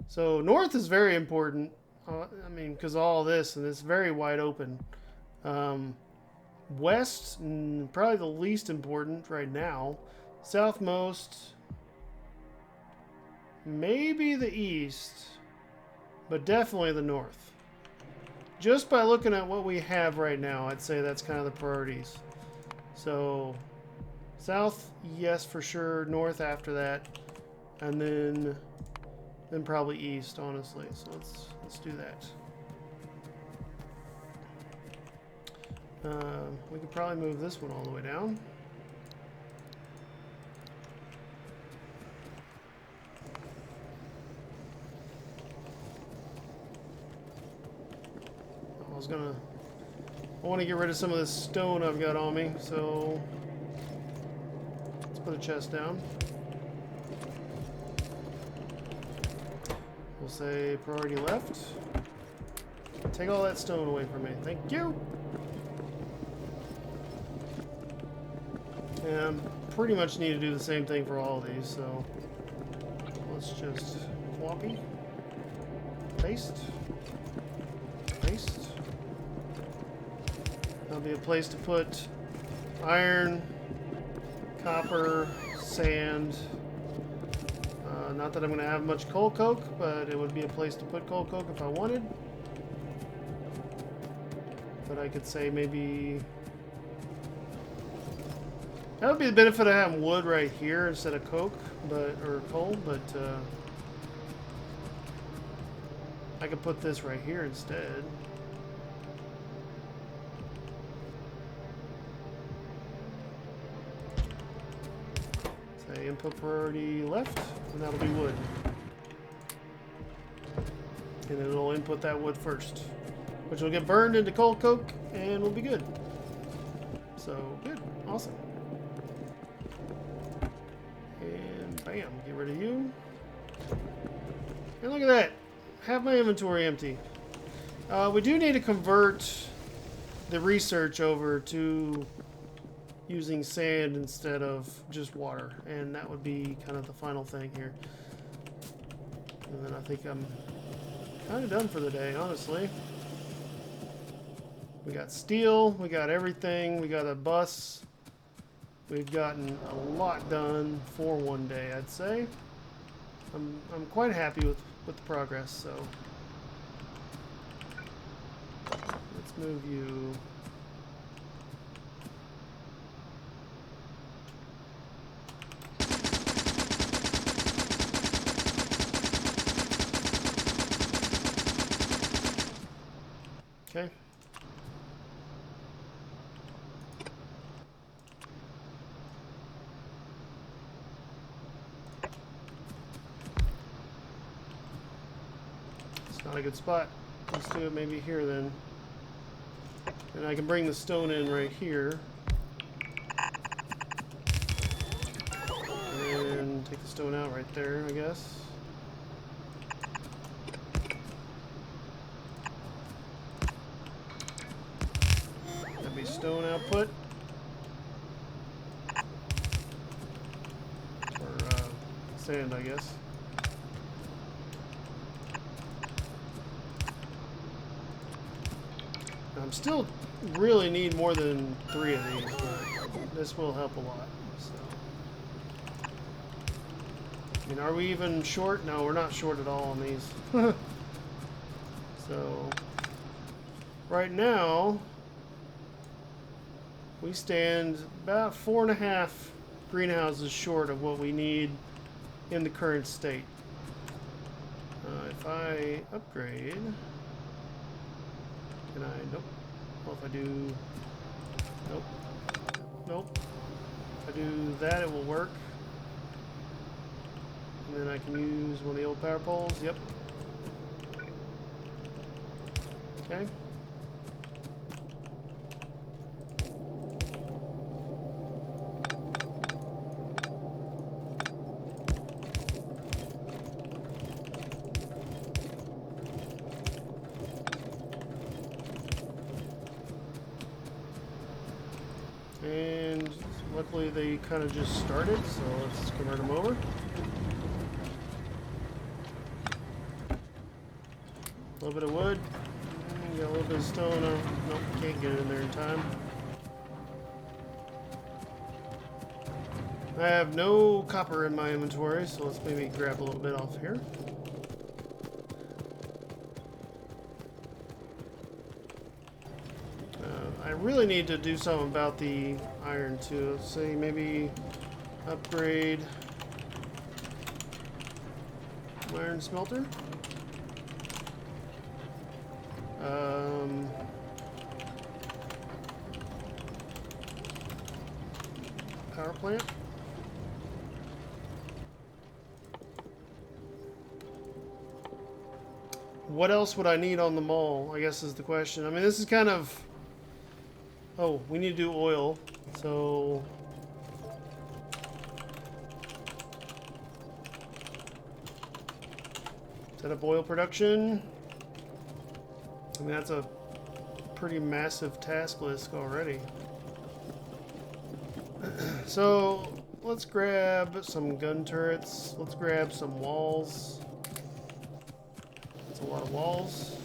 So north is very important. I mean, because of all this, and it's very wide open. West, probably the least important right now. Southmost, maybe the east, but definitely the north. Just by looking at what we have right now, I'd say that's kind of the priorities. So, south, yes, for sure. North after that, and then probably east, honestly. So let's do that. We could probably move this one all the way down. I want to get rid of some of this stone I've got on me, so let's put a chest down. We'll say priority left. Take all that stone away from me. Thank you. And pretty much need to do the same thing for all of these, so let's just copy, paste, paste. That'll be a place to put iron, copper, sand. Not that I'm going to have much coal coke, but it would be a place to put coal coke if I wanted. But I could say maybe... That would be the benefit of having wood right here instead of coke, or coal, but I could put this right here instead. Okay, input priority left, and that'll be wood. And it'll input that wood first, which will get burned into coal coke, and we'll be good. So, good. Awesome. And bam, get rid of you. And look at that. Have my inventory empty. We do need to convert the research over to using sand instead of just water, and that would be kind of the final thing here. And then I think I'm kind of done for the day, honestly. We got steel, we got everything, we got a bus. We've gotten a lot done for one day, I'd say. I'm quite happy with the progress, so let's move you. Okay. It's not a good spot. Let's do it maybe here then. And I can bring the stone in right here. And take the stone out right there, I guess. That'd be stone output. Or sand, I guess. I'm still really need more than 3 of these, but this will help a lot. So, I mean, are we even short? No, we're not short at all on these. So, right now, we stand about 4.5 greenhouses short of what we need in the current state. If I upgrade, can I? Nope. Well, if I do, nope, nope. If I do that, it will work. And then I can use one of the old power poles. Yep. Okay. And luckily they kind of just started, so let's convert them over. A little bit of wood. Got a little bit of stone. Nope, can't get it in there in time. I have no copper in my inventory, so let's maybe grab a little bit off here. I really need to do something about the iron too. Let's say maybe upgrade iron smelter. Power plant. What else would I need on the mall, I guess is the question. I mean, this is kind of... Oh, we need to do oil, so... Set up oil production. I mean, that's a pretty massive task list already. So, let's grab some gun turrets. Let's grab some walls. That's a lot of walls.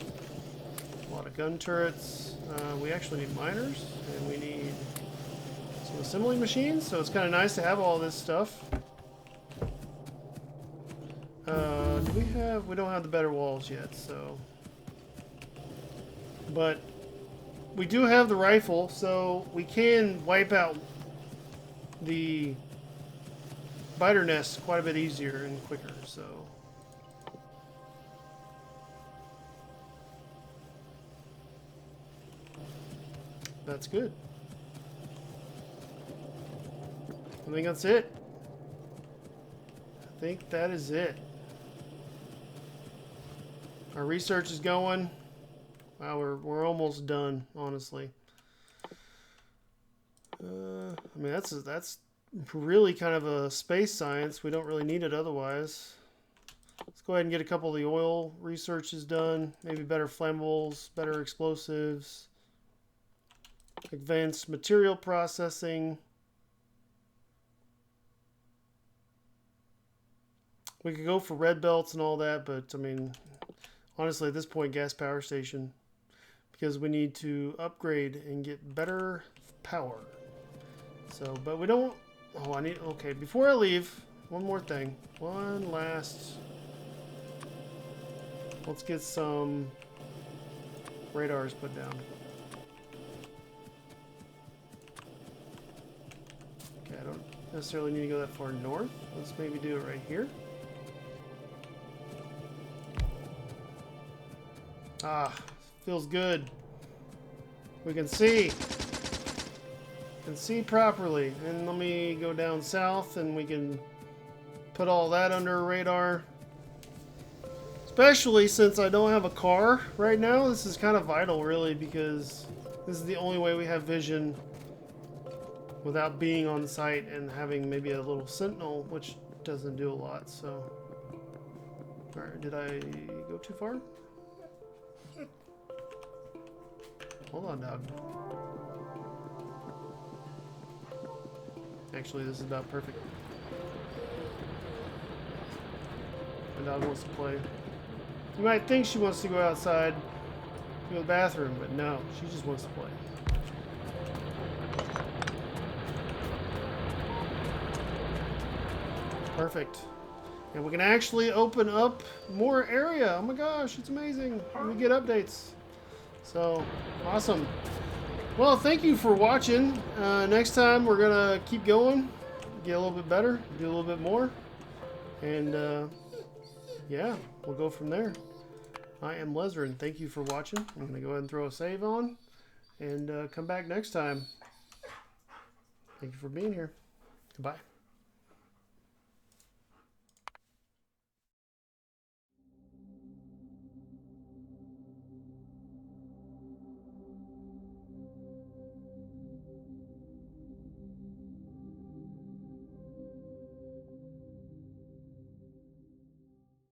A lot of gun turrets. We actually need miners, and we need some assembly machines, so it's kind of nice to have all this stuff. Do we have... We don't have the better walls yet, so... But we do have the rifle, so we can wipe out the biter nests quite a bit easier and quicker, so... That's good. I think that's it. think that is it. Our research is going. Wow, we're almost done, honestly. I mean, that's really kind of a space science. We don't really need it otherwise. Let's go ahead and get a couple of the oil researches done. Maybe better flammables, better explosives, advanced material processing. We could go for red belts and all that, but I mean, honestly, at this point, gas power station, because we need to upgrade and get better power. So, but we don't. Oh, I need. Okay, before I leave, one more thing. One last. Let's get some radars put down. Okay, I don't necessarily need to go that far north. Let's maybe do it right here. Ah, feels good. We can see. Can see properly. And let me go down south and we can put all that under radar. Especially since I don't have a car right now. This is kind of vital, really, because this is the only way we have vision without being on site and having maybe a little sentinel, which doesn't do a lot. So, alright, did I go too far? Hold on, dog. Actually, this is about perfect. My dog wants to play. You might think she wants to go outside to the bathroom, but no, she just wants to play. Perfect. And we can actually open up more area. Oh my gosh, it's amazing. We get updates. So, awesome. Well, thank you for watching. Next time we're going to keep going, get a little bit better, do a little bit more. And, yeah, we'll go from there. I am Lezren. Thank you for watching. I'm going to go ahead and throw a save on and come back next time. Thank you for being here. Goodbye.